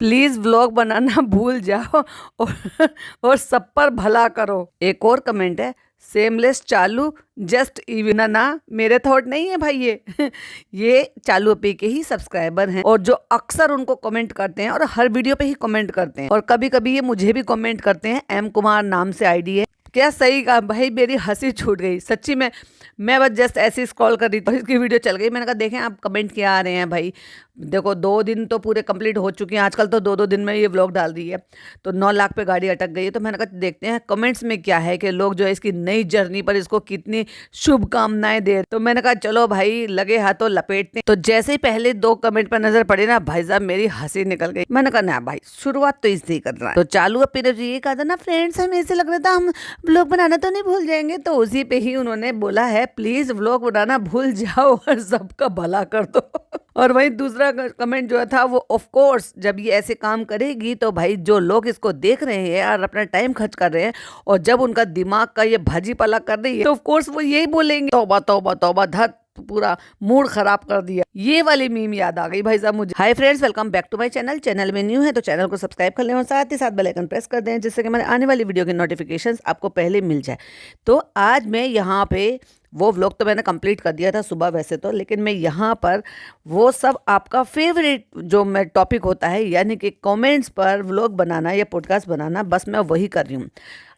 Please vlog बनाना भूल जाओ और और सब पर भला करो। एक और कमेंट है, सेमलेस चालू जस्ट इवन ना, मेरे थॉट नहीं है भाई ये चालू अपी के ही सब्सक्राइबर हैं और जो अक्सर उनको कमेंट करते हैं और हर वीडियो पे ही कमेंट करते हैं और कभी कभी ये मुझे भी कमेंट करते हैं। एम कुमार नाम से आईडी है। क्या सही कहा भाई, मेरी हंसी छूट गई सच्ची में। मैं बस जस्ट ऐसे स्क्रॉल कर रही थी, इसकी वीडियो चल गई। मैंने कहा देखें आप कमेंट क्या आ रहे हैं भाई। देखो 2 दिन तो पूरे कंप्लीट हो चुके हैं, आजकल तो 2-2 दिन में ये व्लॉग डाल दी है, तो 9 लाख पे गाड़ी अटक गई है। तो मैंने कहा देखते हैं कमेंट्स में क्या है कि लोग जो है इसकी नई जर्नी पर इसको कितनी शुभकामनाएं दे। तो मैंने कहा चलो भाई लगे हाथों लपेटते। तो जैसे ही पहले 2 कमेंट पर नजर पड़ी ना भाई साहब, मेरी हंसी निकल गई। मैंने कहा ना भाई शुरुआत तो इससे ही कर रहा है। तो चालू अपी ने ये कहा था ना फ्रेंड्स, हमें ऐसे लग रहा था हम व्लॉग बनाना तो नहीं भूल जाएंगे, तो उसी पे ही उन्होंने बोला है प्लीज व्लॉग बनाना भूल जाओ और सबका भला कर दो। और वहीं दूसरा कमेंट जो था वो ऑफ कोर्स, जब ये ऐसे काम करेगी तो भाई जो लोग इसको देख रहे हैं और अपना टाइम खर्च कर रहे हैं और जब उनका दिमाग का ये भाजी पला कर रही है तो ऑफ कोर्स वो यही बोलेंगे तौबा तौबा तौबा, धत पूरा मूड खराब कर दिया। ये वाली मीम याद आ गई भाई साहब मुझे। Hi friends, welcome back to my channel. Channel में न्यू है तो चैनल को सब्सक्राइब कर लें और साथ ही साथ बेल आइकन प्रेस कर दें जिससे कि हमारे आने वाली वीडियो की नोटिफिकेशंस आपको पहले मिल जाए। तो आज मैं यहाँ पे वो व्लॉग तो मैंने कंप्लीट कर दिया था सुबह वैसे तो, लेकिन मैं यहाँ पर वो सब आपका फेवरेट जो मैं टॉपिक होता है यानी कि कमेंट्स पर व्लॉग बनाना या पॉडकास्ट बनाना, बस मैं वही कर रही हूँ।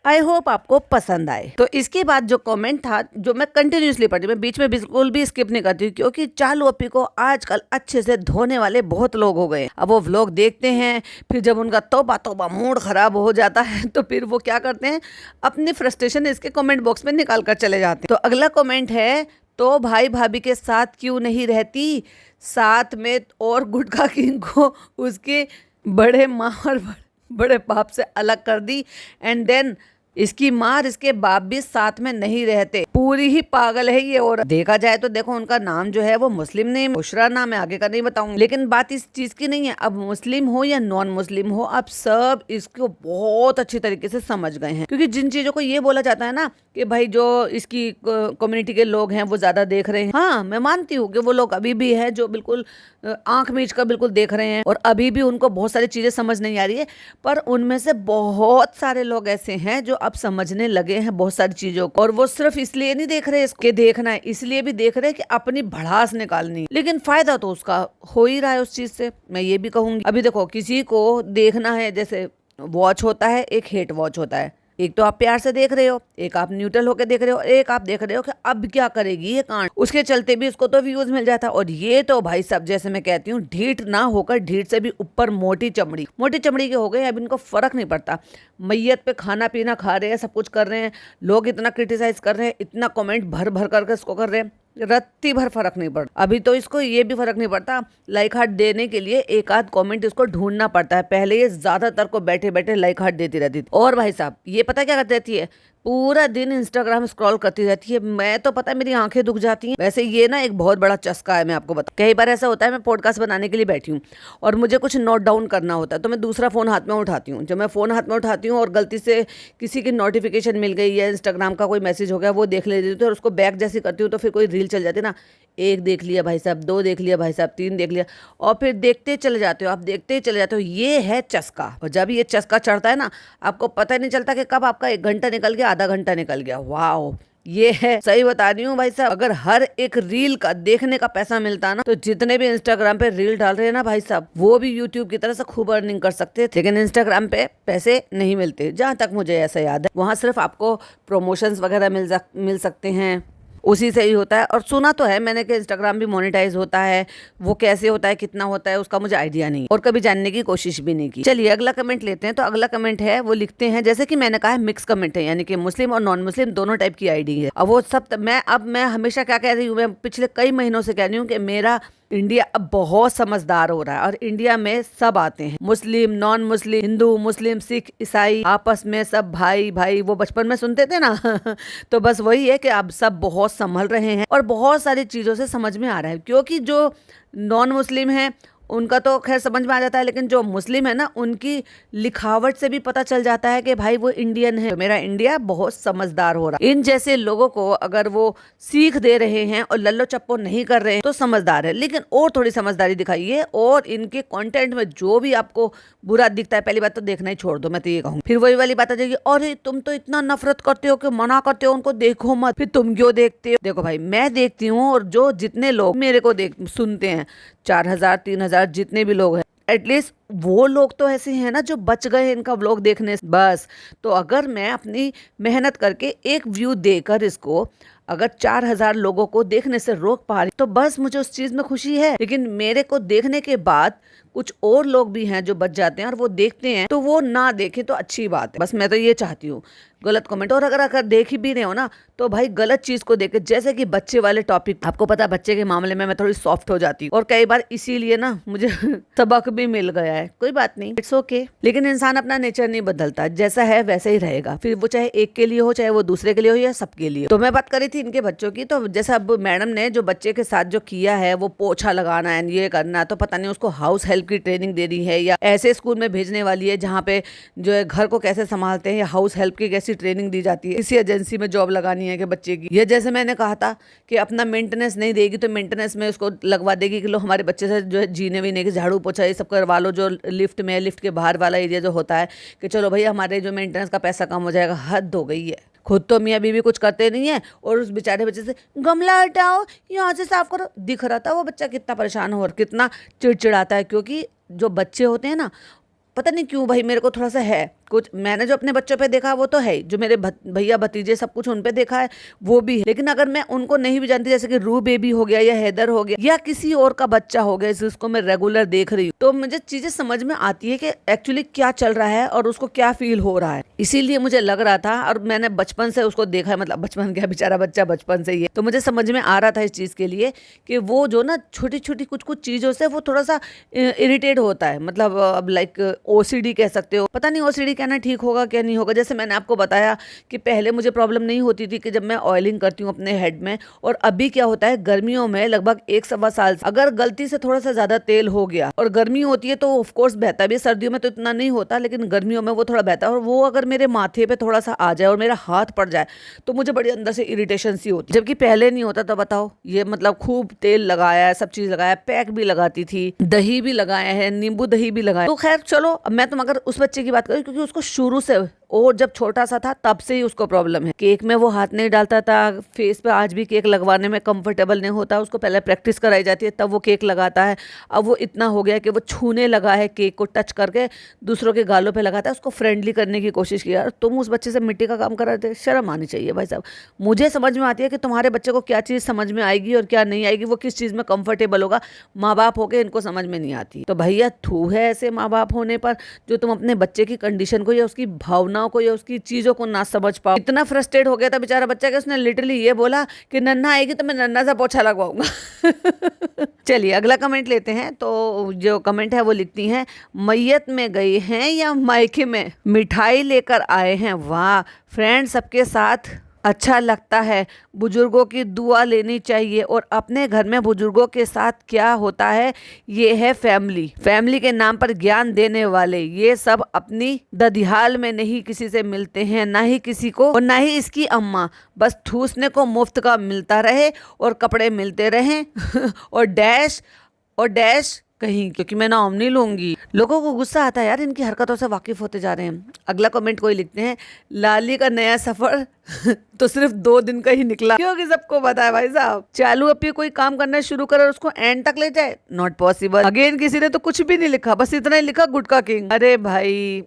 आई होप आपको पसंद आए। तो इसके बाद जो कमेंट था जो मैं कंटिन्यूसली पढ़ी, मैं बीच में बिल्कुल भी स्किप नहीं करती क्योंकि चालू अपी को आजकल अच्छे से धोने वाले बहुत लोग हो गए। अब वो व्लॉग देखते हैं, फिर जब उनका तौबा तौबा मूड खराब हो जाता है तो फिर वो क्या करते हैं, अपनी फ्रस्ट्रेशन इसके कमेंट बॉक्स में निकाल कर चले जाते हैं। तो अगला कमेंट है, तो भाई भाभी के साथ क्यों नहीं रहती, साथ में और गुटखा किंग को उसके बड़े माँ और बड़े बाप से अलग कर दी एंड देन इसकी माँ और इसके बाप भी साथ में नहीं रहते। पूरी ही पागल है ये। और देखा जाए तो देखो उनका नाम जो है वो मुस्लिम नेम, बुशरा नाम है, आगे का नहीं बताऊंगी, लेकिन बात इस चीज की नहीं है। अब मुस्लिम हो या नॉन मुस्लिम हो, अब सब इसको बहुत अच्छी तरीके से समझ गए हैं क्योंकि जिन चीजों को ये बोला जाता है ना कि भाई जो इसकी कम्युनिटी के लोग हैं वो ज्यादा देख रहे हैं, हाँ मैं मानती हूँ कि वो लोग अभी भी है जो बिल्कुल आंख मीच कर बिल्कुल देख रहे हैं और अभी भी उनको बहुत सारी चीजें समझ नहीं आ रही है, पर उनमें से बहुत सारे लोग ऐसे हैं जो अब समझने लगे हैं बहुत सारी चीजों को। और वो सिर्फ इसलिए नहीं देख रहे इसके देखना है, इसलिए भी देख रहे हैं कि अपनी भड़ास निकालनी, लेकिन फायदा तो उसका हो ही रहा है उस चीज से, मैं ये भी कहूंगी। अभी देखो किसी को देखना है, जैसे वॉच होता है, एक हेट वॉच होता है, एक तो आप प्यार से देख रहे हो, एक आप न्यूट्रल होकर देख रहे हो, एक आप देख रहे हो कि अब क्या करेगी ये कांड, उसके चलते भी उसको तो व्यूज मिल जाता है। और ये तो भाई सब जैसे मैं कहती हूँ ढीठ ना होकर ढीठ से भी ऊपर मोटी चमड़ी के हो गए। अब इनको फर्क नहीं पड़ता, मैयत पे खाना पीना खा रहे हैं, सब कुछ कर रहे हैं, लोग इतना क्रिटिसाइज कर रहे हैं, इतना कमेंट भर भर करके इसको कर रहे हैं, रत्ती भर फर्क नहीं पड़ता। अभी तो इसको ये भी फर्क नहीं पड़ता, लाइक हार्ट देने के लिए एक आध कमेंट इसको ढूंढना पड़ता है। पहले ये ज्यादातर को बैठे बैठे लाइक हार्ट देती रहती थी। और भाई साहब ये पता क्या करती रहती है, पूरा दिन इंस्टाग्राम स्क्रॉल करती रहती है। मैं तो पता है मेरी आंखें दुख जाती हैं। वैसे ये ना एक बहुत बड़ा चस्का है, मैं आपको बता। कई बार ऐसा होता है मैं पॉडकास्ट बनाने के लिए बैठी हूँ और मुझे कुछ नोट डाउन करना होता है तो मैं दूसरा फोन हाथ में उठाती हूँ। जब मैं फोन हाथ में उठाती हूँ और गलती से किसी की नोटिफिकेशन मिल गई या इंस्टाग्राम का कोई मैसेज हो गया, वो देख लेती हूँ और उसको बैक जैसी करती हूँ तो फिर कोई रील चल जाती है ना, 1 देख लिया भाई साहब, 2 देख लिया भाई साहब, 3 देख लिया और फिर देखते चले जाते हो, आप देखते चले जाते हो। ये है चस्का। और जब ये चस्का चढ़ता है ना, आपको पता ही नहीं चलता कि कब आपका 1 घंटा निकल गया, आधा घंटा निकल गया। वाओ, ये है, सही बता रही हूँ भाई साहब। अगर हर एक रील का देखने का पैसा मिलता ना, तो जितने भी इंस्टाग्राम पे रील डाल रहे हैं ना भाई साहब, वो भी यूट्यूब की तरह से खूब अर्निंग कर सकते हैं। लेकिन इंस्टाग्राम पे पैसे नहीं मिलते, जहां तक मुझे ऐसा याद है। वहां सिर्फ आपको प्रमोशंस वगैरह मिल सकते हैं, उसी से ही होता है। और सुना तो है मैंने कि इंस्टाग्राम भी मोनेटाइज होता है, वो कैसे होता है, कितना होता है, उसका मुझे आइडिया नहीं और कभी जानने की कोशिश भी नहीं की। चलिए अगला कमेंट लेते हैं। तो अगला कमेंट है, वो लिखते हैं, जैसे कि मैंने कहा है मिक्स कमेंट है, यानी कि मुस्लिम और नॉन मुस्लिम दोनों टाइप की आईडी है। अब वो सब मैं हमेशा क्या कह रही हूँ, मैं पिछले कई महीनों से कह रही हूँ कि मेरा इंडिया अब बहुत समझदार हो रहा है और इंडिया में सब आते हैं, मुस्लिम, नॉन मुस्लिम, हिंदू, मुस्लिम, सिख, ईसाई, आपस में सब भाई भाई, वो बचपन में सुनते थे ना तो बस वही है कि अब सब बहुत संभल रहे हैं और बहुत सारी चीजों से समझ में आ रहा है। क्योंकि जो नॉन मुस्लिम है उनका तो खैर समझ में आ जाता है, लेकिन जो मुस्लिम है ना उनकी लिखावट से भी पता चल जाता है कि भाई वो इंडियन है। तो मेरा इंडिया बहुत समझदार हो रहा है। इन जैसे लोगों को अगर वो सीख दे रहे हैं और लल्लो चप्पो नहीं कर रहे हैं तो समझदार है, लेकिन और थोड़ी समझदारी दिखाइए और इनके कंटेंट में जो भी आपको बुरा दिखता है पहली बात तो देखना ही छोड़ दो, मैं तो ये कहूँ। फिर वही वाली बात आ जाएगी, अरे तुम तो इतना नफरत करते हो कि मना करते हो उनको देखो मत, फिर तुम क्यों देखते हो? देखो भाई मैं देखती हूँ और जो जितने लोग मेरे को सुनते हैं 4,000 3,000 जितने भी लोग हैं, एटलीस्ट वो लोग तो ऐसे हैं ना जो बच गए इनका व्लॉग देखने से। बस तो अगर मैं अपनी मेहनत करके एक व्यू देकर इसको अगर 4,000 लोगों को देखने से रोक पा रही तो बस मुझे उस चीज में खुशी है। लेकिन मेरे को देखने के बाद कुछ और लोग भी हैं जो बच जाते हैं और वो देखते हैं, तो वो ना देखें तो अच्छी बात है। बस मैं तो ये चाहती हूँ गलत कमेंट, और अगर देख भी रहे हो ना तो भाई गलत चीज को देखे, जैसे कि बच्चे वाले टॉपिक। आपको पता बच्चे के मामले में मैं थोड़ी सॉफ्ट हो जाती हूँ और कई बार इसीलिए ना मुझे सबक भी मिल गया है। कोई बात नहीं, इट्स ओके। लेकिन इंसान अपना नेचर नहीं बदलता, जैसा है वैसे ही रहेगा, फिर वो चाहे एक के लिए हो चाहे वो दूसरे के लिए हो या सबके लिए। तो मैं बात करी थी इनके बच्चों की, तो जैसा अब मैडम ने जो बच्चे के साथ जो किया है वो पोछा लगाना है ये करना, तो पता नहीं उसको हाउस हेल्प की ट्रेनिंग दे दी है या ऐसे स्कूल में भेजने वाली है जहाँ पे जो है घर को कैसे संभालते हैं या हाउस हेल्प की कैसी ट्रेनिंग दी जाती है, इसी एजेंसी में जॉब लगानी है कि बच्चे की। ये जैसे मैंने कहा था कि अपना मेंटेनेंस नहीं देगी तो मेंटेनेंस में उसको लगवा देगी कि लो हमारे बच्चे से जो है जीने वीने की झाड़ू पोछा ये सब करवा लो, जो लिफ्ट में लिफ्ट के बाहर वाला एरिया जो होता है कि चलो भैया हमारे जो मेंटेनेंस का पैसा कम हो जाएगा। हद हो गई है। खुद तो मियाँ बीवी कुछ करते नहीं है और उस बेचारे बच्चे से गमला हटाओ यहाँ से साफ करो। दिख रहा था वो बच्चा कितना परेशान हो और कितना चिड़चिड़ाता है, क्योंकि जो बच्चे होते हैं ना पता नहीं क्यों भाई मेरे को थोड़ा सा है कुछ, मैंने जो अपने बच्चों पे देखा वो तो है, जो मेरे भैया भतीजे सब कुछ उन पे देखा है वो भी है। लेकिन अगर मैं उनको नहीं भी जानती, जैसे कि रू बेबी हो गया या हैदर हो गया या किसी और का बच्चा हो गया जिसको मैं रेगुलर देख रही हूँ, तो मुझे चीजें समझ में आती है कि एक्चुअली क्या चल रहा है और उसको क्या फील हो रहा है। इसीलिए मुझे लग रहा था और मैंने बचपन से उसको देखा है, मतलब बचपन क्या बेचारा बच्चा बचपन से ही है, तो मुझे समझ में आ रहा था इस चीज के लिए कि वो जो ना छोटी छोटी कुछ कुछ चीजों से वो थोड़ा सा इरिटेट होता है। मतलब अब लाइक ओसीडी कह सकते हो, पता नहीं ओसीडी कहना ठीक होगा क्या नहीं होगा। जैसे मैंने आपको बताया कि पहले मुझे प्रॉब्लम नहीं होती थी कि जब मैं ऑयलिंग करती हूँ अपने हेड में, और अभी क्या होता है गर्मियों में लगभग 1 सवा साल से अगर गलती से थोड़ा सा ज्यादा तेल हो गया, और गर्मी होती है तो ऑफकोर्स बहता भी, सर्दियों में तो इतना नहीं होता लेकिन गर्मियों में वो थोड़ा बहता है, और वो अगर मेरे माथे पे थोड़ा सा आ जाए और मेरा हाथ पड़ जाए तो मुझे बड़ी अंदर से इरिटेशन सी होती है, जबकि पहले नहीं होता। तो बताओ ये मतलब खूब तेल लगाया है, सब चीज लगाया, पैक भी लगाती थी, दही भी लगाया है, नींबू दही भी लगाया। तो खैर चलो मैं तो मगर उस बच्चे की बात करूँ क्योंकि उसको शुरू से और जब छोटा सा था तब से ही उसको प्रॉब्लम है। केक में वो हाथ नहीं डालता था, फेस पे आज भी केक लगवाने में कंफर्टेबल नहीं होता, उसको पहले प्रैक्टिस कराई जाती है तब वो केक लगाता है। अब वो इतना हो गया कि वो छूने लगा है, केक को टच करके दूसरों के गालों पे लगाता है, उसको फ्रेंडली करने की कोशिश किया। तुम उस बच्चे से मिट्टी का काम करा रहे थे, शर्म आनी चाहिए भाई साहब। मुझे समझ में आती है कि तुम्हारे बच्चे को क्या चीज़ समझ में आएगी और क्या नहीं आएगी, वो किस चीज़ में कंफर्टेबल होगा। माँ बाप होके इनको समझ में नहीं आती, तो भैया थू है ऐसे माँ बाप होने पर जो तुम अपने बच्चे की कंडीशन को या उसकी भावनाओं को या उसकी चीजों को ना समझ पाओ। इतना फ्रस्ट्रेट हो गया था बेचारा बच्चा कि उसने लिटरली ये बोला कि नन्ना आएगी तो मैं नन्ना सा पोछा लगवाऊंगा। चलिए अगला कमेंट लेते हैं। तो जो कमेंट है वो लिखती हैं, मैयत में गई हैं या मायके में मिठाई लेकर आए हैं। वाह फ्रेंड, सबके साथ अच्छा लगता है, बुजुर्गों की दुआ लेनी चाहिए। और अपने घर में बुजुर्गों के साथ क्या होता है, ये है फैमिली। फैमिली के नाम पर ज्ञान देने वाले ये सब अपनी ददिहाल में नहीं किसी से मिलते हैं, ना ही किसी को और ना ही इसकी अम्मा। बस ठूसने को मुफ्त का मिलता रहे और कपड़े मिलते रहें और डैश कहीं, क्योंकि मैं नाम नहीं लूंगी। लोगों को गुस्सा आता है यार, इनकी हरकतों से वाकिफ होते जा रहे हैं। अगला कमेंट कोई लिखते हैं, लाली का नया सफर तो सिर्फ 2 दिन का ही निकला, क्योंकि सबको पता है भाई साहब चालू अपनी कोई काम करना शुरू करे और उसको एंड तक ले जाए, नॉट पॉसिबल। अगेन किसी ने तो कुछ भी नहीं लिखा, बस इतना ही लिखा गुटका किंग। अरे भाई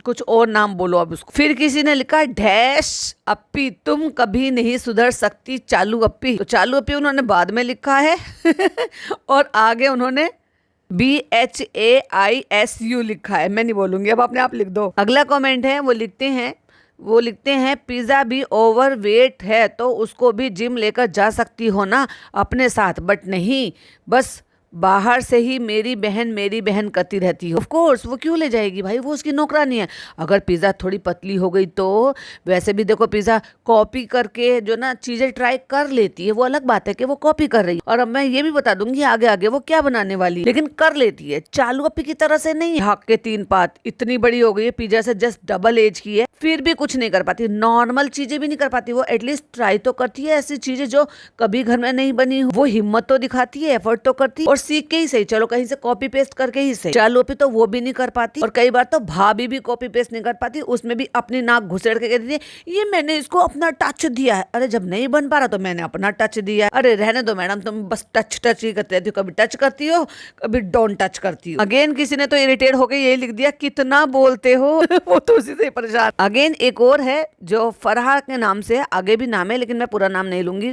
कुछ और नाम बोलो अब उसको। फिर किसी ने लिखा डैश अप्पी तुम कभी नहीं सुधर सकती चालू अप्पी। तो चालू अप्पी उन्होंने बाद में लिखा है और आगे उन्होंने BHAISU लिखा है, मैं नहीं बोलूंगी, अब अपने आप लिख दो। अगला कमेंट है वो लिखते हैं पिज़्ज़ा भी ओवरवेट है तो उसको भी जिम लेकर जा सकती हो ना अपने साथ, बट नहीं, बस बाहर से ही मेरी बहन करती रहती है। ऑफ कोर्स वो क्यों ले जाएगी भाई, वो उसकी नौकरानी है। अगर पिज़्ज़ा थोड़ी पतली हो गई तो वैसे भी देखो पिज़्ज़ा कॉपी करके जो ना चीज़ें ट्राई कर लेती है, वो अलग बात है कि वो कॉपी कर रही है। और अब मैं ये भी बता दूंगी आगे आगे वो क्या बनाने वाली है, लेकिन कर लेती है। चालू अपी की तरह से नहीं, हक के 3 पात, इतनी बड़ी हो गई है, पिज़्ज़ा से जस्ट डबल एज की है, फिर भी कुछ नहीं कर पाती। नॉर्मल चीजें भी नहीं कर पाती, वो एटलीस्ट ट्राई तो करती है। ऐसी चीजें जो कभी घर में नहीं बनी हो, वो हिम्मत तो दिखाती है, एफर्ट तो करती है, और सीख के ही सही, चलो कहीं से कॉपी पेस्ट करके ही सही। चालू अपी तो वो भी नहीं कर पाती, और कई बार तो भाभी भी कॉपी पेस्ट नहीं कर पाती, उसमें भी अपनी नाक घुसेड़ के कहती है ये मैंने इसको अपना टच दिया है। अरे जब नहीं बन पा रहा तो मैंने अपना टच दिया है। अरे रहने दो मैडम, तुम बस टच टच ही करते रहती हो, कभी टच करती हो कभी डोंट टच करती हो। अगेन किसी ने तो इरिटेट होकर यही लिख दिया कितना बोलते हो वो तो उसी से परेशान। अगेन एक और है जो फरहा के नाम से, आगे भी नाम है लेकिन मैं पूरा नाम नहीं लूंगी।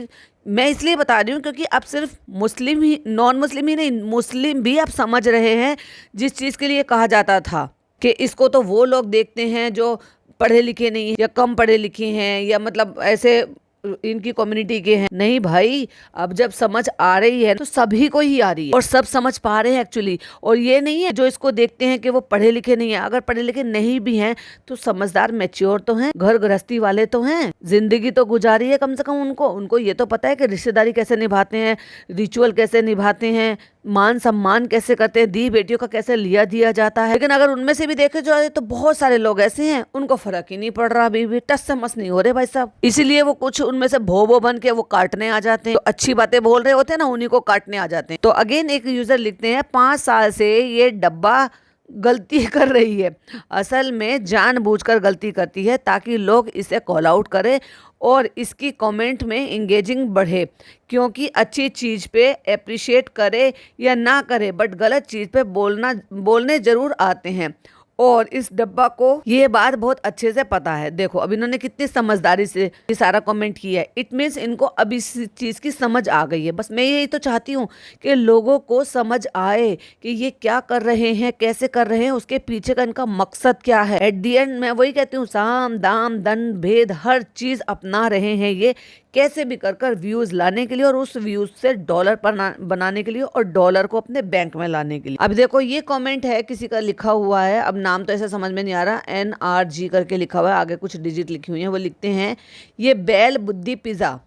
मैं इसलिए बता रही हूँ क्योंकि अब सिर्फ मुस्लिम ही, नॉन मुस्लिम ही नहीं, मुस्लिम भी आप समझ रहे हैं जिस चीज़ के लिए कहा जाता था कि इसको तो वो लोग देखते हैं जो पढ़े लिखे नहीं है या कम पढ़े लिखे हैं या मतलब ऐसे इनकी कम्युनिटी के हैं। नहीं भाई, अब जब समझ आ रही है तो सभी को ही आ रही है और सब समझ पा रहे हैं एक्चुअली। और ये नहीं है जो इसको देखते हैं कि वो पढ़े लिखे नहीं है, अगर पढ़े लिखे नहीं भी हैं तो समझदार मैच्योर तो हैं, घर गृहस्थी वाले तो हैं, जिंदगी तो गुजारी है कम से कम। उनको ये तो पता है कि रिश्तेदारी कैसे निभाते हैं, रिचुअल कैसे निभाते हैं, मान सम्मान कैसे करते हैं, दी बेटियों का कैसे लिया दिया जाता है। लेकिन अगर उनमें से भी देखे जाए तो बहुत सारे लोग ऐसे हैं उनको फर्क ही नहीं पड़ रहा, अभी भी टस से मस नहीं हो रहे भाई साहब। इसीलिए वो कुछ उनमें से भो बन के वो काटने आ जाते हैं, तो अच्छी बातें बोल रहे होते हैं ना उन्हीं को काटने आ जाते हैं। तो अगेन एक यूजर लिखते हैं 5 साल से ये डब्बा गलती कर रही है, असल में जानबूझकर गलती करती है ताकि लोग इसे कॉल आउट करें और इसकी कमेंट में इंगेजिंग बढ़े, क्योंकि अच्छी चीज़ पे अप्रिशिएट करे या ना करे बट गलत चीज़ पे बोलने ज़रूर आते हैं। और इस डब्बा को ये बात बहुत अच्छे से पता है। देखो अब इन्होंने कितनी समझदारी से ये सारा कमेंट किया है, इट मीन्स इनको अब इस चीज़ की समझ आ गई है। बस मैं यही तो चाहती हूँ कि लोगों को समझ आए कि ये क्या कर रहे हैं, कैसे कर रहे हैं, उसके पीछे का इनका मकसद क्या है। एट दी एंड मैं वही कहती हूँ, साम दाम दंड भेद हर चीज़ अपना रहे हैं ये, कैसे भी कर व्यूज लाने के लिए और उस व्यूज से डॉलर बनाने के लिए और डॉलर को अपने बैंक में लाने के लिए। अब देखो ये कमेंट है किसी का लिखा हुआ है, अब नाम तो ऐसे समझ में नहीं आ रहा, NRG करके लिखा हुआ है, आगे कुछ डिजिट लिखी हुई है। वो लिखते हैं ये बैल बुद्धि पिज़्ज़ा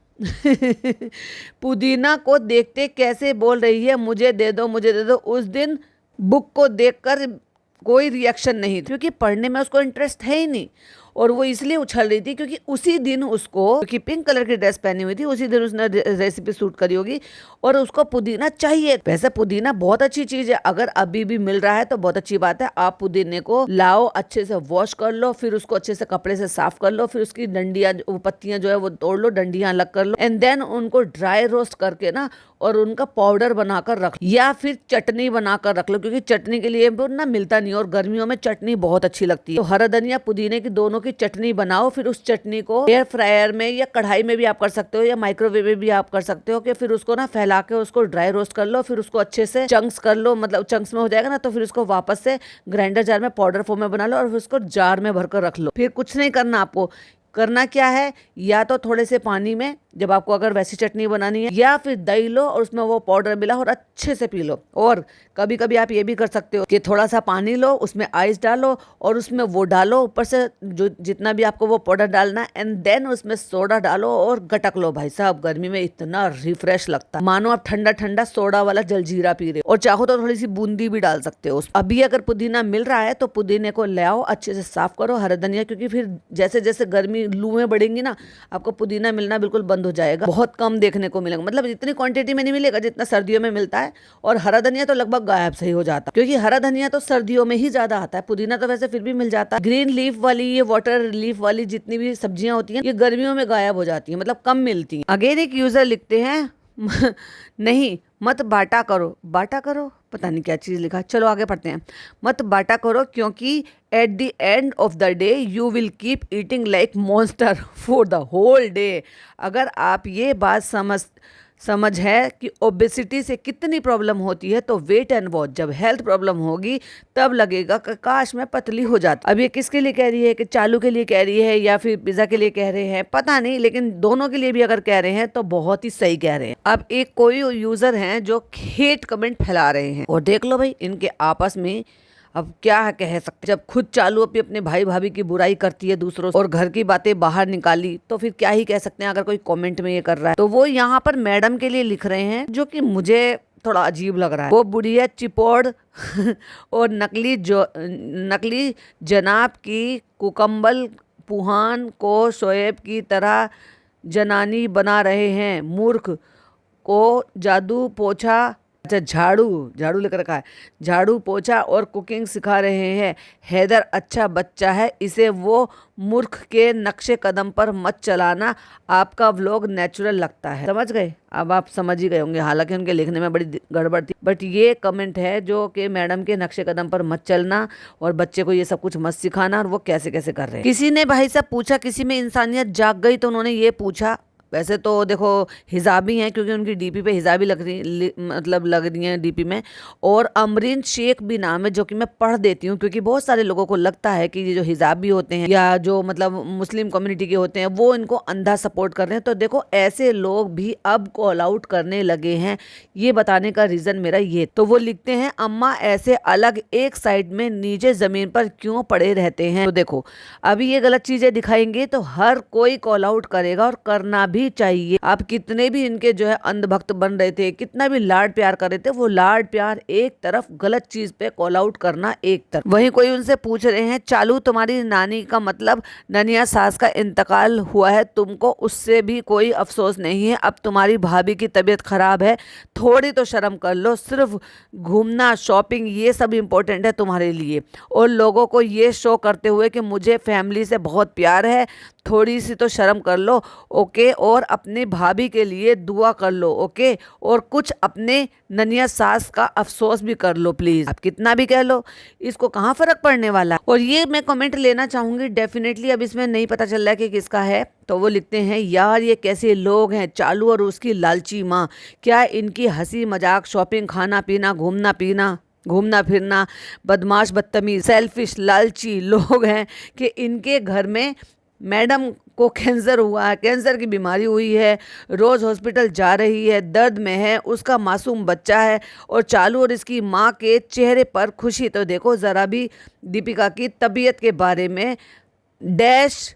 पुदीना को देखते कैसे बोल रही है मुझे दे दो मुझे दे दो। उस दिन बुक को देखकर कोई रिएक्शन नहीं, क्योंकि पढ़ने में उसको इंटरेस्ट है ही नहीं, और वो इसलिए उछल रही थी क्योंकि उसी दिन उसको, क्योंकि पिंक कलर की ड्रेस पहनी हुई थी, उसी दिन उसने रेसिपी शूट करी होगी और उसको पुदीना चाहिए। वैसे पुदीना बहुत अच्छी चीज है, अगर अभी भी मिल रहा है तो बहुत अच्छी बात है। आप पुदीने को लाओ, अच्छे से वॉश कर लो, फिर उसको अच्छे से कपड़े से साफ कर लो, फिर उसकी डंडियां, पत्तियां जो है वो तोड़ लो, डंडियां अलग कर लो, एंड देन उनको ड्राई रोस्ट करके ना और उनका पाउडर बनाकर रख, या फिर चटनी बनाकर रख लो, क्योंकि चटनी के लिए ना मिलता नहीं और गर्मियों में चटनी बहुत अच्छी लगती है। तो हरा धनिया पुदीने की दोनों की चटनी बनाओ, फिर उस चटनी को एयर फ्रायर में या कढ़ाई में भी आप कर सकते हो या माइक्रोवेव में भी आप कर सकते हो, कि फिर उसको ना फैला के उसको ड्राई रोस्ट कर लो, फिर उसको अच्छे से चंक्स कर लो, मतलब चंक्स में हो जाएगा ना, तो फिर उसको वापस से ग्राइंडर जार में पाउडर फॉर्म में बना लो और फिर उसको जार में भरकर रख लो। फिर कुछ नहीं करना, आपको करना क्या है, या तो थोड़े से पानी में, जब आपको अगर वैसी चटनी बनानी है, या फिर दही लो और उसमें वो पाउडर मिला और अच्छे से पी लो। और कभी कभी आप ये भी कर सकते हो कि थोड़ा सा पानी लो, उसमें आइस डालो और उसमें वो डालो ऊपर से जो जितना भी आपको वो पाउडर डालना, एंड देन उसमें सोडा डालो और गटक लो। भाई साहब गर्मी में इतना रिफ्रेश लगता है, मानो आप ठंडा ठंडा सोडा वाला जलजीरा पी रहे हो। और चाहो तो थोड़ी सी बूंदी भी डाल सकते हो। अभी अगर पुदीना मिल रहा है तो पुदीने को ले आओ, अच्छे से साफ करो, हरा धनिया, क्योंकि फिर जैसे जैसे गर्मी लूहें बढ़ेंगी ना, आपको पुदीना मिलना बिल्कुल बंद हो जाएगा, बहुत कम देखने को मिलेगा, मतलब इतनी क्वांटिटी में नहीं मिलेगा जितना सर्दियों में मिलता है। और हरा धनिया तो लगभग गायब सही हो जाता है, क्योंकि हरा धनिया तो सर्दियों में ही ज्यादा आता है, पुदीना तो वैसे फिर भी मिल जाता है। ग्रीन लीफ वाली, ये वाटर लीफ वाली जितनी भी सब्जियां होती हैं, ये गर्मियों में गायब हो जाती है, मतलब कम मिलती हैं। अगेन एक यूजर लिखते हैं नहीं मत बाटा करो, पता नहीं क्या चीज लिखा, चलो आगे पढ़ते हैं। मत बाटा करो क्योंकि at the end of the day you will keep eating like monster for the whole day. अगर आप ये बात समझ है कि ओबेसिटी से कितनी प्रॉब्लम होती है, तो वेट एंड वॉच, जब हेल्थ प्रॉब्लम होगी तब लगेगा कि काश मैं पतली हो जाती। अब ये किसके लिए कह रही है, कि चालू के लिए कह रही है या फिर पिज्जा के लिए कह रहे हैं, पता नहीं, लेकिन दोनों के लिए भी अगर कह रहे हैं तो बहुत ही सही कह रहे हैं। अब एक कोई यूजर हैं जो हेट कमेंट फैला रहे हैं, और देख लो भाई इनके आपस में अब क्या कह सकते। जब खुद चालू अपने भाई भाभी की बुराई करती है दूसरों और घर की बातें बाहर निकाली, तो फिर क्या ही कह सकते हैं अगर कोई कमेंट में ये कर रहा है। तो वो यहाँ पर मैडम के लिए लिख रहे हैं, जो कि मुझे थोड़ा अजीब लग रहा है। वो बुढ़िया चिपौड़ और नकली जनाब की कुकम्बल पुहान को शोएब की तरह जनानी बना रहे हैं। मूर्ख को जादू पोछा, अच्छा झाड़ू लेकर रखा है, झाड़ू पोछा और कुकिंग सिखा रहे हैं। हैदर अच्छा बच्चा है, इसे वो मूर्ख के नक्शे कदम पर मत चलाना। आपका व्लॉग नेचुरल लगता है। समझ गए? अब आप समझ ही गए होंगे, हालांकि उनके लिखने में बड़ी गड़बड़ थी, बट ये कमेंट है जो कि मैडम के नक्शे कदम पर मत चलना और बच्चे को ये सब कुछ मत सिखाना, और वो कैसे कैसे कर रहे हैं। किसी ने भाई साहब पूछा, किसी में इंसानियत जाग गई, तो उन्होंने ये पूछा, वैसे तो देखो हिजाबी हैं क्योंकि उनकी डीपी पे हिजाबी लग रही है डीपी में, और अमरीन शेख भी नाम है, जो कि मैं पढ़ देती हूँ क्योंकि बहुत सारे लोगों को लगता है कि ये जो हिजाबी होते हैं या जो मतलब मुस्लिम कम्युनिटी के होते हैं वो इनको अंधा सपोर्ट कर रहे हैं। तो देखो ऐसे लोग भी अब कॉल आउट करने लगे हैं, ये बताने का रीजन मेरा ये। तो वो लिखते हैं, अम्मा ऐसे अलग एक साइड में नीचे जमीन पर क्यों पड़े रहते हैं। तो देखो अभी ये गलत चीजें दिखाएंगे तो हर कोई कॉल आउट करेगा, और करना भी चाहिए। आप कितने भी इनके जो है अंधभक्त बन रहे थे, कितना भी लाड प्यार कर रहे थे, वो लाड प्यार एक तरफ, गलत चीज पे कॉल आउट करना एक तरफ। वहीं कोई उनसे पूछ रहे हैं, चालू तुम्हारी नानी का मतलब ननिया सास का इंतकाल हुआ है, तुमको उससे भी कोई अफसोस नहीं है। अब तुम्हारी भाभी की तबीयत खराब है, थोड़ी तो शर्म कर लो। सिर्फ घूमना, शॉपिंग, ये सब इम्पोर्टेंट है तुम्हारे लिए, और लोगों को ये शो करते हुए कि मुझे फैमिली से बहुत प्यार है, थोड़ी सी तो शर्म कर लो। ओके, और अपनी भाभी के लिए दुआ कर लो। ओके, और कुछ अपने ननिया सास का अफसोस भी कर लो प्लीज। आप कितना भी कह लो, इसको कहाँ फर्क पड़ने वाला। और ये मैं कमेंट लेना चाहूंगी डेफिनेटली, अब इसमें नहीं पता चल रहा है कि किसका है। तो वो लिखते हैं, यार ये कैसे लोग हैं, चालू और उसकी लालची माँ, क्या इनकी हंसी मजाक, शॉपिंग, खाना पीना, घूमना फिरना, बदमाश, बदतमीज, सेल्फिश, लालची लोग हैं कि इनके घर में मैडम को कैंसर हुआ है, कैंसर की बीमारी हुई है, रोज़ हॉस्पिटल जा रही है, दर्द में है, उसका मासूम बच्चा है, और चालू और इसकी माँ के चेहरे पर खुशी। तो देखो ज़रा भी दीपिका की तबीयत के बारे में डैश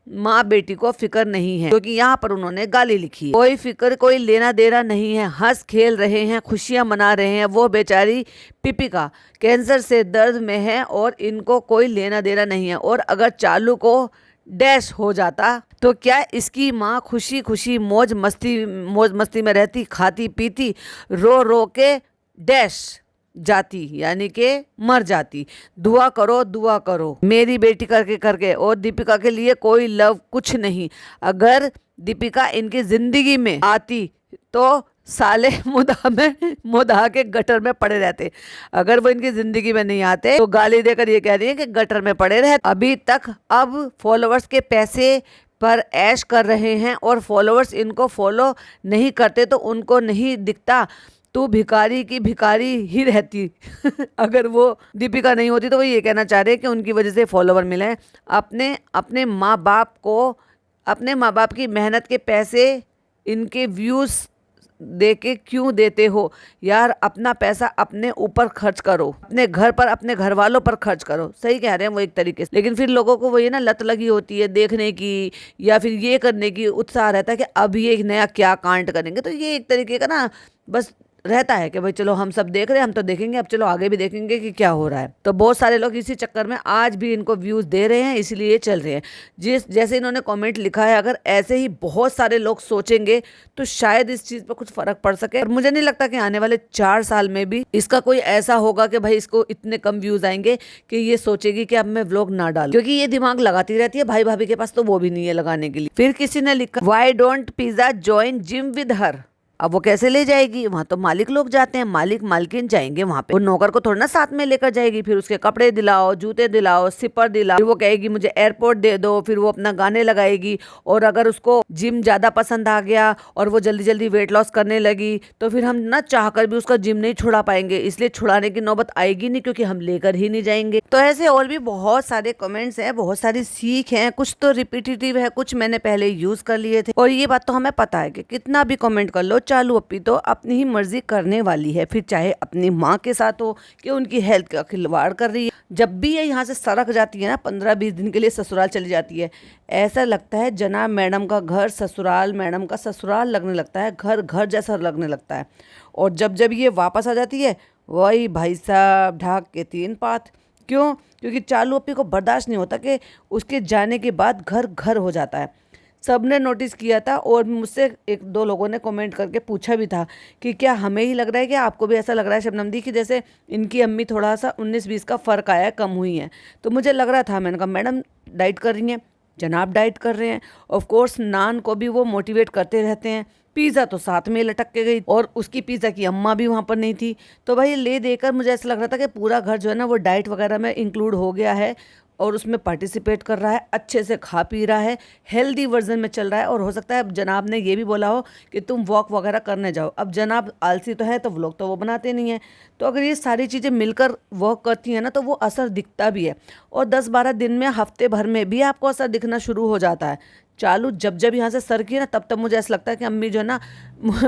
माँ बेटी को फिक्र नहीं है, क्योंकि यहाँ पर उन्होंने गाली लिखी है। कोई फिक्र, कोई लेना देना नहीं है, हंस खेल रहे हैं, खुशियां मना रहे हैं। वो बेचारी पिपिका कैंसर से दर्द में है और इनको कोई लेना देना नहीं है। और अगर चालू को डैश हो जाता तो क्या इसकी माँ खुशी खुशी मौज मस्ती में रहती, खाती पीती, रो रो के डैश जाती, यानी कि मर जाती। दुआ करो मेरी बेटी करके करके। और दीपिका के लिए कोई लव कुछ नहीं। अगर दीपिका इनकी जिंदगी में आती तो साले मुदा के गटर में पड़े रहते। अगर वो इनकी जिंदगी में नहीं आते तो गाली देकर ये कह रही है कि गटर में पड़े रहते। अभी तक अब फॉलोअर्स के पैसे पर ऐश कर रहे हैं, और फॉलोअर्स इनको फॉलो नहीं करते तो उनको नहीं दिखता, तू भिखारी की भिखारी ही रहती। अगर वो दीपिका नहीं होती तो वो ये कहना चाह रहे हैं कि उनकी वजह से फॉलोवर मिले। अपने माँ बाप की मेहनत के पैसे इनके व्यूज़ दे के क्यों देते हो यार। अपना पैसा अपने ऊपर खर्च करो, अपने घर पर, अपने घर वालों पर खर्च करो। सही कह रहे हैं वो एक तरीके से, लेकिन फिर लोगों को वो ये ना लत लगी होती है देखने की, या फिर ये करने की उत्साह रहता है कि अब ये एक नया क्या कांड करेंगे। तो ये एक तरीके का ना बस रहता है कि भाई चलो हम सब देख रहे हैं, हम तो देखेंगे, अब चलो आगे भी देखेंगे कि क्या हो रहा है। तो बहुत सारे लोग इसी चक्कर में आज भी इनको व्यूज दे रहे हैं, इसलिए चल रहे हैं। जैसे इन्होंने कमेंट लिखा है, अगर ऐसे ही बहुत सारे लोग सोचेंगे तो शायद इस चीज पर कुछ फर्क पड़ सके। और मुझे नहीं लगता कि आने वाले 4 साल में भी इसका कोई ऐसा होगा कि भाई इसको इतने कम व्यूज आएंगे कि ये सोचेगी कि अब मैं व्लॉग ना डालूं, क्योंकि ये दिमाग लगाती रहती है। भाई भाभी के पास तो वो भी नहीं है लगाने के लिए। फिर किसी ने लिखा, why don't pizza join gym with her. अब वो कैसे ले जाएगी, वहां तो मालिक लोग जाते हैं, मालिक मालकिन जाएंगे वहां पे, वो नौकर को थोड़ा ना साथ में लेकर जाएगी। फिर उसके कपड़े दिलाओ, जूते दिलाओ, सिपर दिलाओ, फिर वो कहेगी मुझे एयरपोर्ट दे दो, फिर वो अपना गाने लगाएगी। और अगर उसको जिम ज्यादा पसंद आ गया और वो जल्दी जल्दी वेट लॉस करने लगी तो फिर हम ना चाहकर भी उसका जिम नहीं छुड़ा पाएंगे, इसलिए छुड़ाने की नौबत आएगी नहीं, क्योंकि हम लेकर ही नहीं जाएंगे। तो ऐसे और भी बहुत सारे कमेंट्स हैं, बहुत सारी सीख हैं, कुछ तो रिपीटेटिव है, कुछ मैंने पहले यूज कर लिए थे। और ये बात तो हमें पता है कि कितना भी कमेंट कर लो, चालू अप्पी तो अपनी ही मर्जी करने वाली है, फिर चाहे अपनी माँ के साथ हो कि उनकी हेल्थ का खिलवाड़ कर रही है। जब भी ये यहाँ से सरक जाती है ना, 15-20 दिन के लिए ससुराल चली जाती है, ऐसा लगता है जनाब मैडम का घर ससुराल, मैडम का ससुराल लगने लगता है, घर घर जैसा लगने लगता है। और जब जब ये वापस आ जाती है, वही भाई साहब ढाक के 3 पात। क्यों? क्योंकि चालू अप्पी को बर्दाश्त नहीं होता कि उसके जाने के बाद घर घर हो जाता है। सबने नोटिस किया था और मुझसे 1-2 लोगों ने कमेंट करके पूछा भी था कि क्या हमें ही लग रहा है कि आपको भी ऐसा लग रहा है शबनम दी कि जैसे इनकी अम्मी थोड़ा सा 19-20 का फ़र्क आया है, कम हुई हैं। तो मुझे लग रहा था, मैंने कहा मैडम डाइट कर रही हैं, जनाब डाइट कर रहे हैं। ऑफ कोर्स नान को भी वो मोटिवेट करते रहते हैं, पिज़्ज़ा तो साथ में लटक के गई और उसकी पिज़्ज़ा की अम्मा भी वहाँ पर नहीं थी। तो भाई ले देकर मुझे ऐसा लग रहा था कि पूरा घर जो है ना वो डाइट वगैरह में इंक्लूड हो गया है और उसमें पार्टिसिपेट कर रहा है, अच्छे से खा पी रहा है, हेल्दी वर्जन में चल रहा है। और हो सकता है जनाब ने ये भी बोला हो कि तुम वॉक वगैरह करने जाओ। अब जनाब आलसी तो है, तो व्लॉग तो वो बनाते नहीं हैं, तो अगर ये सारी चीज़ें मिलकर वॉक करती हैं ना तो वो असर दिखता भी है। और 10-12 दिन में, हफ्ते भर में भी आपको असर दिखना शुरू हो जाता है। चालू जब जब यहाँ से सरकी है ना, तब तब मुझे ऐसा लगता है कि अम्मी जो है ना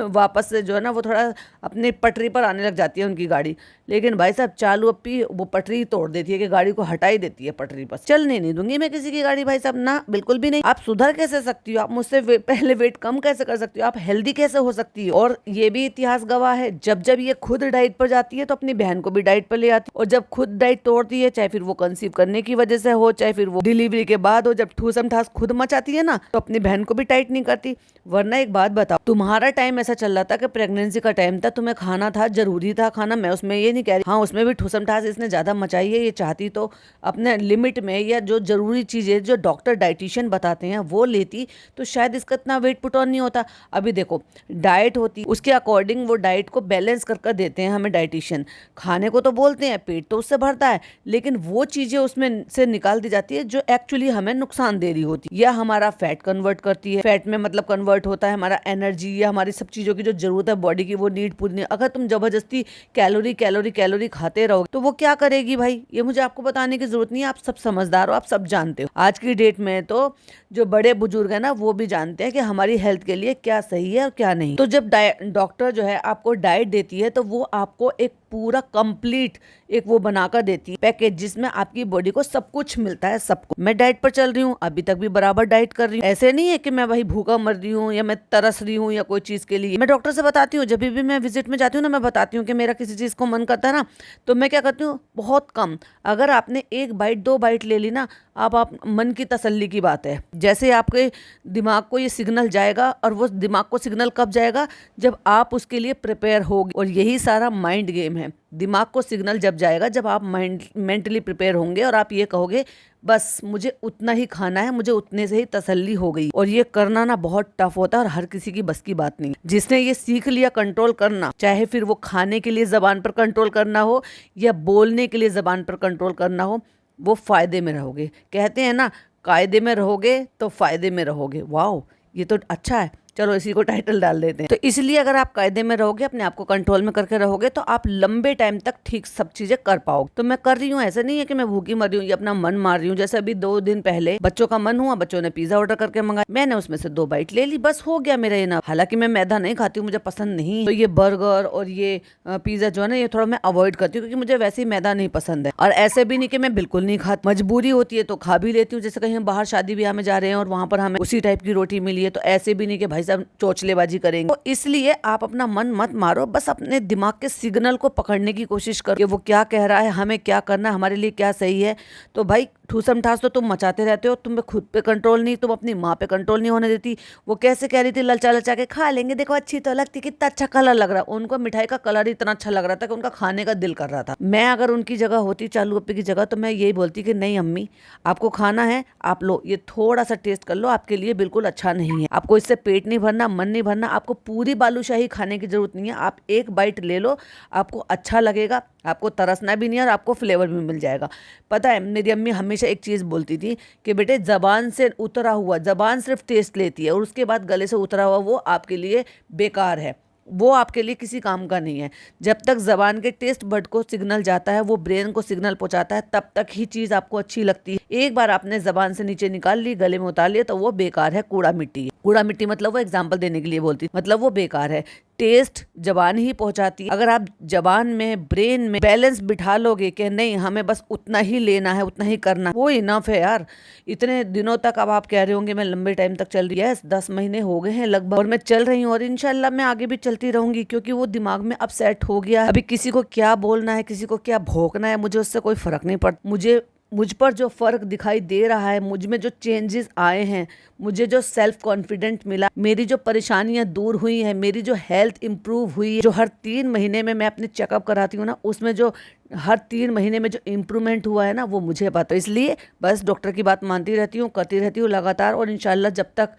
वापस से जो है ना वो थोड़ा अपनी पटरी पर आने लग जाती है उनकी गाड़ी। लेकिन भाई साहब चालू अप्पी वो पटरी तोड़ देती है कि गाड़ी को हटा ही देती है पटरी पर। चलने नहीं दूंगी मैं किसी की गाड़ी भाई साहब, ना बिल्कुल भी नहीं। आप सुधर कैसे सकती हो? आप मुझसे पहले वेट कम कैसे कर सकती हो? आप हेल्दी कैसे हो सकती हो? और ये भी इतिहास गवाह है, जब जब ये खुद डाइट पर जाती है तो अपनी बहन को भी डाइट पर ले आती है, और जब खुद डाइट तोड़ती है, चाहे फिर वो कंसीव करने की वजह से हो, चाहे फिर वो डिलीवरी के बाद हो, जब ठूसम ठास खुद मचाती है ना, तो अपनी बहन को भी टाइट नहीं करती। वरना एक बात बताओ, तुम्हारा टाइम ऐसा चल रहा था कि प्रेगनेंसी का टाइम था, तुम्हें खाना था, जरूरी था खाना, मैं उसमें ये नहीं कह रही, हाँ उसमें भी ठूसम ठास इसने ज्यादा मचाई है। ये चाहती तो अपने लिमिट में, या जो जरूरी चीजें जो डॉक्टर डाइटिशियन बताते हैं वो लेती, तो शायद इसका इतना वेट पुट ऑन नहीं होता। अभी देखो डाइट होती, उसके अकॉर्डिंग वो डाइट को बैलेंस कर देते हैं हमें डाइटिशियन। खाने को तो बोलते हैं, पेट तो उससे भरता है, लेकिन वो चीजें उसमें से निकाल दी जाती है जो एक्चुअली हमें नुकसान दे रही होती है, या हमारा फैट कन्वर्ट करती है। फैट में मतलब कन्वर्ट होता है हमारा एनर्जी या हमारी सब चीज़ों की जो जरूरत है बॉडी की, वो नीड पूरी नहीं। अगर तुम जबरदस्ती कैलोरी कैलोरी कैलोरी खाते रहोगे तो वो क्या करेगी भाई? ये मुझे आपको बताने की जरूरत नहीं है, आप सब समझदार हो, आप सब जानते हो। आज की डेट में तो जो बड़े बुजुर्ग है ना वो भी जानते हैं कि हमारी हेल्थ के लिए क्या सही है और क्या नहीं। तो जब डॉक्टर जो है आपको डाइट देती है तो वो आपको एक पूरा कंप्लीट एक वो बनाकर देती है पैकेज, जिसमें आपकी बॉडी को सब कुछ मिलता है, सब कुछ। मैं डाइट पर चल रही हूँ, अभी तक भी बराबर डाइट कर रही हूँ। ऐसे नहीं है कि मैं भाई भूखा मर रही हूँ या मैं तरस रही हूँ या कोई चीज के लिए। मैं डॉक्टर से बताती हूँ, जब भी मैं विजिट में जाती हूँ ना, मैं बताती हूँ कि मेरा किसी चीज को मन करता है ना, तो मैं क्या करती हूँ, बहुत कम, अगर आपने 1 बाइट 2 बाइट ले ली ना, आप मन की तसल्ली की बात है। जैसे आपके दिमाग को ये सिग्नल जाएगा, और वो दिमाग को सिग्नल कब जाएगा? जब आप उसके लिए प्रिपेयर होगे। और यही सारा माइंड गेम है। दिमाग को सिग्नल जब जाएगा, जब आप मेंटली प्रिपेयर होंगे और आप ये कहोगे बस मुझे उतना ही खाना है, मुझे उतने से ही तसल्ली हो गई। और ये करना ना बहुत टफ होता है और हर किसी की बस की बात नहीं। जिसने ये सीख लिया कंट्रोल करना, चाहे फिर वो खाने के लिए जबान पर कंट्रोल करना हो या बोलने के लिए जबान पर कंट्रोल करना हो, वो फायदे में रहोगे। कहते हैं ना, कायदे में रहोगे तो फायदे में रहोगे। वाह, ये तो अच्छा है, चलो इसी को टाइटल डाल देते हैं। तो इसलिए अगर आप कायदे में रहोगे, अपने आप को कंट्रोल में करके रहोगे, तो आप लंबे टाइम तक ठीक सब चीजें कर पाओगे। तो मैं कर रही हूँ, ऐसा नहीं है कि मैं भूखी मर रही हूँ या अपना मन मार रही हूँ। जैसे अभी 2 दिन पहले बच्चों का मन हुआ, बच्चों ने पिज्जा ऑर्डर करके मंगाया, मैंने उसमें से 2 बाइट ले ली, बस हो गया मेरा ये ना। हालांकि मैं मैदा नहीं खाती हूँ, मुझे पसंद नहीं, तो ये बर्गर और ये पिज्जा जो है ना, ये थोड़ा मैं अवॉइड करती हूँ, क्योंकि मुझे वैसे ही मैदा नहीं पसंद है। और ऐसे भी नहीं कि मैं बिल्कुल नहीं खाती, मजबूरी होती है तो खा भी लेती हूँ। जैसे कहीं हम बाहर शादी ब्याह में जा रहे हैं और वहां पर हमें उसी टाइप की रोटी मिली है, तो ऐसे भी नहीं कि भाई साहब चोचले करेंगे। तो इसलिए आप अपना मन मत मारो, बस अपने दिमाग के सिग्नल को पकड़ने की कोशिश करो कि वो क्या कह रहा है, हमें क्या करना है, हमारे लिए क्या सही है। तो भाई ठूसम ठास तो तुम मचाते रहते हो, तुम्हें खुद पे कंट्रोल नहीं, तुम अपनी माँ पे कंट्रोल नहीं होने देती। वो कैसे कह रही थी, ललचा ललचा के खा लेंगे, देखो अच्छी तो लगती, कितना अच्छा कलर लग रहा। उनको मिठाई का कलर इतना अच्छा लग रहा था कि उनका खाने का दिल कर रहा था। मैं अगर उनकी जगह होती, चालू अप्पी की जगह, तो मैं यही बोलती कि नहीं अम्मी, आपको खाना है आप लो, ये थोड़ा सा टेस्ट कर लो, आपके लिए बिल्कुल अच्छा नहीं है, आपको इससे पेट नहीं नहीं भरना, मन नहीं भरना, आपको पूरी बालूशाही खाने की ज़रूरत नहीं है। आप एक बाइट ले लो, आपको अच्छा लगेगा, आपको तरसना भी नहीं है और आपको फ्लेवर भी मिल जाएगा। पता है मेरी अम्मी हमेशा एक चीज़ बोलती थी कि बेटे ज़बान से उतरा हुआ, ज़बान सिर्फ टेस्ट लेती है और उसके बाद गले से उतरा हुआ वो आपके लिए बेकार है, वो आपके लिए किसी काम का नहीं है। जब तक ज़बान के टेस्ट बड को सिग्नल जाता है, वो ब्रेन को सिग्नल पहुंचाता है, तब तक ही चीज़ आपको अच्छी लगती है। एक बार आपने ज़बान से नीचे निकाल ली, गले में उतार लिया, तो वो बेकार है, कूड़ा मिट्टी है। कूड़ा मिट्टी मतलब वो एग्जाम्पल देने के लिए बोलती, मतलब वो बेकार है। टेस्ट जबान ही पहुंचाती है। अगर आप जबान में, ब्रेन में बैलेंस बिठा लोगे कि नहीं हमें बस उतना ही लेना है, उतना ही करना, वो इनफ है यार। इतने दिनों तक अब आप कह रहे होंगे मैं लंबे टाइम तक चल रही है, 10 महीने हो गए हैं लगभग, और मैं चल रही हूँ और इंशाल्लाह मैं आगे भी चलती रहूंगी, क्योंकि वो दिमाग में अब सेट हो गया। अभी किसी को क्या बोलना है, किसी को क्या भौंकना है, मुझे उससे कोई फर्क नहीं पड़ता। मुझ पर जो फ़र्क दिखाई दे रहा है, मुझ में जो चेंजेस आए हैं, मुझे जो सेल्फ कॉन्फिडेंट मिला, मेरी जो परेशानियां दूर हुई हैं, मेरी जो हेल्थ इंप्रूव हुई है, जो हर 3 महीने में मैं अपने चेकअप कराती हूँ ना, उसमें जो हर 3 महीने में जो इम्प्रूवमेंट हुआ है ना, वो मुझे पता है। इसलिए बस डॉक्टर की बात मानती रहती हूँ, करती रहती हूँ लगातार, और इंशाल्लाह जब तक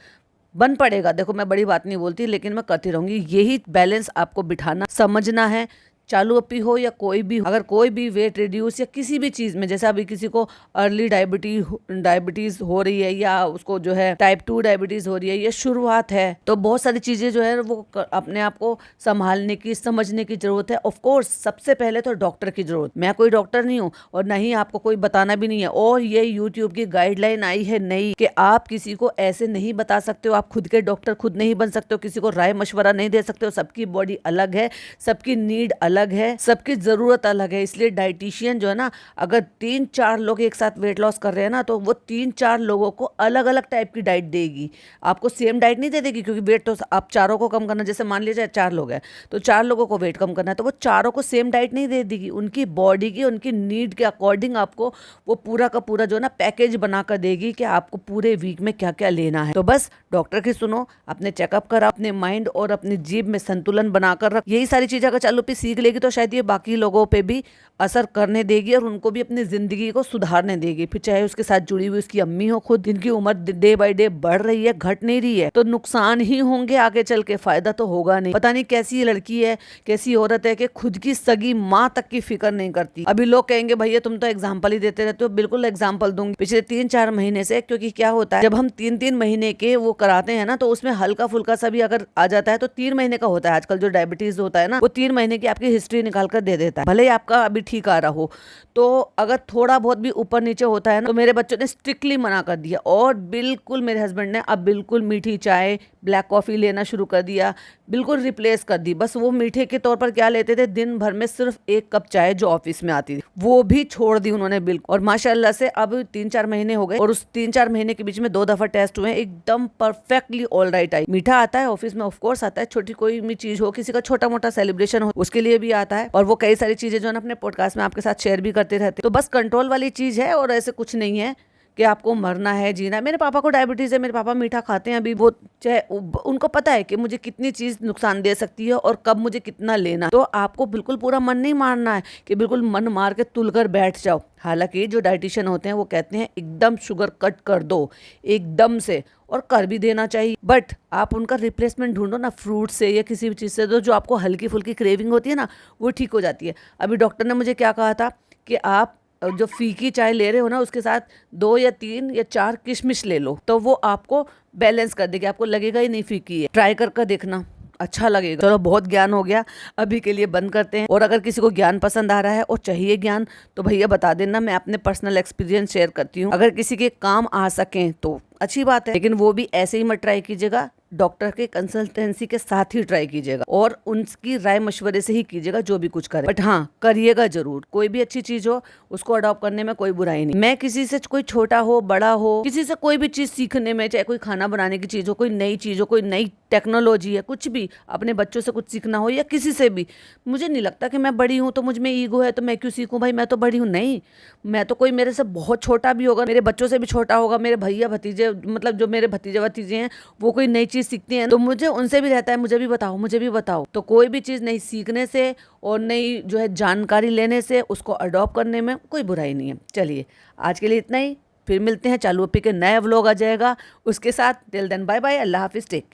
बन पड़ेगा, देखो मैं बड़ी बात नहीं बोलती, लेकिन मैं करती रहूँगी। यही बैलेंस आपको बिठाना समझना है, चालू अपी हो या कोई भी हो। अगर कोई भी वेट रिड्यूस या किसी भी चीज़ में, जैसे अभी किसी को अर्ली डायबिटीज़ हो रही है, या उसको जो है टाइप 2 डायबिटीज़ हो रही है, या शुरुआत है, तो बहुत सारी चीज़ें जो है वो अपने आप को संभालने की, समझने की ज़रूरत है। ऑफ कोर्स सबसे पहले तो डॉक्टर की ज़रूरत। मैं कोई डॉक्टर नहीं हूँ और ना ही आपको कोई बताना भी नहीं है, और ये यूट्यूब की गाइडलाइन आई है नई कि आप किसी को ऐसे नहीं बता सकते हो, आप खुद के डॉक्टर खुद नहीं बन सकते हो, किसी को राय मशवरा नहीं दे सकते हो। सबकी बॉडी अलग है, सबकी नीड अलग है, सबकी जरूरत अलग है। इसलिए डाइटिशियन जो है ना, अगर 3-4 लोग एक साथ वेट लॉस कर रहे हैं ना, तो वो 3-4 लोगों को अलग अलग टाइप की डाइट देगी। आपको सेम डाइट नहीं दे देगी, क्योंकि वेट तो आप चारों को कम करना, जैसे मान लीजिए 4 लोग हैं तो 4 लोगों को वेट कम करना है, तो वो चारों को सेम डाइट नहीं दे देगी। उनकी बॉडी की, उनकी नीड के अकॉर्डिंग आपको वो पूरा का पूरा जो है ना पैकेज बना कर देगी कि आपको पूरे वीक में क्या क्या लेना है। तो बस डॉक्टर की सुनो, अपने चेकअप करा, अपने माइंड और अपनी जीभ में संतुलन बनाकर रख। यही सारी चीजें अगर चालू पे सीख लेगी तो शायद ये बाकी लोगों पे भी असर करने देगी और उनको भी अपनी जिंदगी को सुधारने देगी। फिर चाहे उसके साथ जुड़ी हुई उसकी अम्मी हो, खुद जिनकी उम्र डे बाय डे बढ़ रही है, घट नहीं रही है, तो नुकसान ही होंगे आगे चल के, फायदा तो होगा नहीं। पता नहीं कैसी लड़की है, कैसी औरत है कि खुद की सगी माँ तक की फिक्र नहीं करती। अभी लोग कहेंगे भैया तुम तो एग्जाम्पल ही देते रहते हो। बिल्कुल एग्जाम्पल दूंगी पिछले 3-4 महीने से, क्योंकि क्या होता है जब हम 3-3 महीने के वो कराते हैं ना, तो उसमें हल्का फुल्का सा भी अगर आ जाता है तो 3 महीने का होता है। आजकल जो डायबिटीज होता है ना, वो 3 महीने की आपकी हिस्ट्री निकाल कर दे देता है, भले ही आपका अभी ठीक आ रहा हो। तो अगर थोड़ा बहुत भी ऊपर नीचे होता है ना, तो मेरे बच्चों ने स्ट्रिक्टली मना कर दिया, और बिल्कुल मेरे हस्बैंड ने अब बिल्कुल मीठी चाय, ब्लैक कॉफी लेना शुरू कर दिया, बिल्कुल रिप्लेस कर दी। बस वो मीठे के तौर पर क्या लेते थे, दिन भर में सिर्फ 1 कप चाय जो ऑफिस में आती थी, वो भी छोड़ दी उन्होंने बिल्कुल। और माशाल्लाह से अब 3-4 महीने हो गए, और उस 3-4 महीने के बीच में 2 दफा टेस्ट हुए, एकदम परफेक्टली ऑल राइट आई। मीठा आता है ऑफिस में, ऑफ कोर्स आता है, छोटी कोई भी चीज हो, किसी का छोटा मोटा सेलिब्रेशन हो, उसके लिए भी आता है। और वो कई सारी चीजें जो है ना अपने पॉडकास्ट में आपके साथ शेयर भी करते रहते। तो बस कंट्रोल वाली चीज है, और ऐसे कुछ नहीं है कि आपको मरना है, जीना है। मेरे पापा को डायबिटीज है, मेरे पापा मीठा खाते हैं अभी, वो चाहे उनको पता है कि मुझे कितनी चीज नुकसान दे सकती है और कब मुझे कितना लेना। तो आपको बिल्कुल पूरा मन नहीं मारना है कि बिल्कुल मन मार के तुल कर बैठ जाओ। हालांकि जो डाइटिशियन होते हैं वो कहते हैं एकदम शुगर कट कर दो एकदम से, और कर भी देना चाहिए, बट आप उनका रिप्लेसमेंट ढूंढो ना, फ्रूट से या किसी भी चीज़ से, जो आपको हल्की फुल्की क्रेविंग होती है ना, वो ठीक हो जाती है। अभी डॉक्टर ने मुझे क्या कहा था कि आप जो फीकी चाय ले रहे हो ना, उसके साथ 2 या 3 या 4 किशमिश ले लो, तो वो आपको बैलेंस कर देगी, आपको लगेगा ही नहीं फीकी है। ट्राई कर देखना, अच्छा लगेगा। चलो बहुत ज्ञान हो गया, अभी के लिए बंद करते हैं। और अगर किसी को ज्ञान पसंद आ रहा है और चाहिए ज्ञान, तो भैया बता देना, मैं अपने पर्सनल एक्सपीरियंस शेयर करती हूँ। अगर किसी के काम आ सकें तो अच्छी बात है, लेकिन वो भी ऐसे ही मत ट्राई कीजिएगा, डॉक्टर के कंसल्टेंसी के साथ ही ट्राई कीजिएगा, और उनकी राय मशवरे से ही कीजिएगा जो भी कुछ करे। बट हाँ, करिएगा जरूर। कोई भी अच्छी चीज हो उसको अडॉप्ट करने में कोई बुराई नहीं। मैं किसी से, कोई छोटा हो बड़ा हो, किसी से कोई भी चीज सीखने में, चाहे कोई खाना बनाने की चीज हो, कोई नई चीज हो, कोई नई टेक्नोलॉजी है, कुछ भी, अपने बच्चों से कुछ सीखना हो या किसी से भी, मुझे नहीं लगता कि मैं बड़ी हूँ तो मुझ में ईगो है तो मैं क्यों सीखूं, भाई मैं तो बड़ी हूँ। नहीं, मैं तो, कोई मेरे से बहुत छोटा भी होगा, मेरे बच्चों से भी छोटा होगा, मेरे भैया भतीजे, मतलब जो मेरे भतीजे भतीजे हैं, वो कोई नई चीज सीखते हैं तो मुझे उनसे भी रहता है मुझे भी बताओ, मुझे भी बताओ। तो कोई भी चीज नई सीखने से और नई जो है जानकारी लेने से, उसको अडॉप्ट करने में कोई बुराई नहीं है। चलिए आज के लिए इतना ही, फिर मिलते हैं, चालू अपी के नया व्लॉग आ जाएगा उसके साथ। टिल देन बाय बाय, अल्लाह हाफिज, टेक।